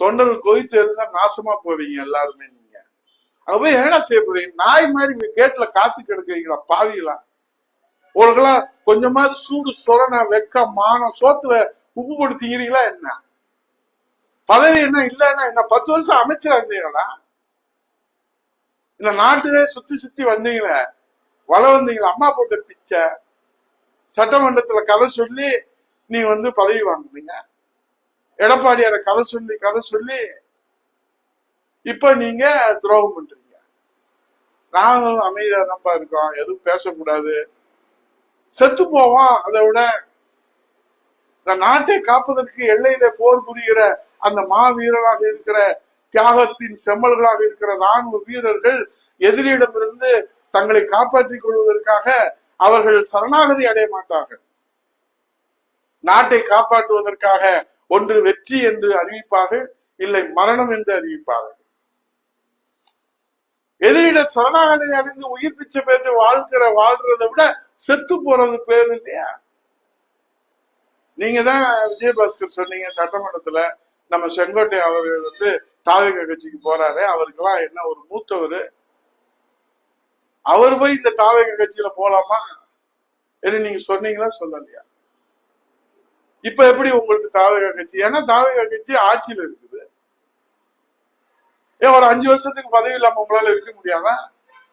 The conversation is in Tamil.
தொண்டர்கள் கொதித்து இருந்தா நாசமா போவீங்க எல்லாருமே. நீங்க அங்க போய் என்ன செய்ய போறீங்க? நாய் மாதிரி கேட்ல காத்து கிடக்குறீங்களா பாவிகளா? உங்களுக்கெல்லாம் கொஞ்சமாவது சூடு சொரண வெக்க மானம் சோத்துல உப்பு போட்டு திங்கிறீங்களா என்ன? பதவி என்ன இல்லன்னா என்ன? 10 வருஷம் அமைச்சரா இருந்தீங்களா? இந்த நாட்டிலே சுத்தி சுத்தி வந்தீங்களே, வள வந்தீங்களா? அம்மா போட்ட பிச்சை சட்டமன்றத்துல கதை சொல்லி நீ பதவி வாங்குனீங்க. எடப்பாடியார கதை சொல்லி இப்ப நீங்க துரோகம் பண்றீங்க. நாங்களும் அமைதியா தான் இருக்கோம், எதுவும் பேசக்கூடாது, செத்து போவோம். அதை விட இந்த நாட்டை காப்பதற்கு எல்லையில போர் புரிகிற அந்த மாவீரராக இருக்கிற தியாகத்தின் செம்மல்களாக இருக்கிற ராணுவ வீரர்கள் எதிரியிடமிருந்து தங்களை காப்பாற்றிக் கொள்வதற்காக அவர்கள் சரணாகதி அடைய மாட்டார்கள். நாட்டை காப்பாற்றுவதற்காக ஒன்று வெற்றி என்று அறிவிப்பார்கள், இல்லை மரணம் என்று அறிவிப்பார்கள். எதிரிட சரணாகதி அடைந்து உயிர் பிச்சை பெற்று வாழ்றதை விட செத்து போறது பேர் இல்லையா? நீங்க தான் விஜயபாஸ்கர் சொன்னீங்க சட்டமன்றத்துல, நம்ம செங்கோட்டை அவர்கள் தாவேகா கட்சிக்கு போறாரு, அவருக்கெல்லாம் என்ன ஒரு மூத்தவர், அவர் போய் இந்த தாவேகா கட்சியில போலாமா என்று நீங்க சொன்னீங்களா சொல்லலையா? இப்ப எப்படி உங்களுக்கு தாவேகா கட்சி? ஏன்னா தாவேகா கட்சி ஆட்சியில இருக்குது. ஏன் ஒரு 5 வருஷத்துக்கு பதவி இல்லாம உங்களால இருக்க முடியாதா?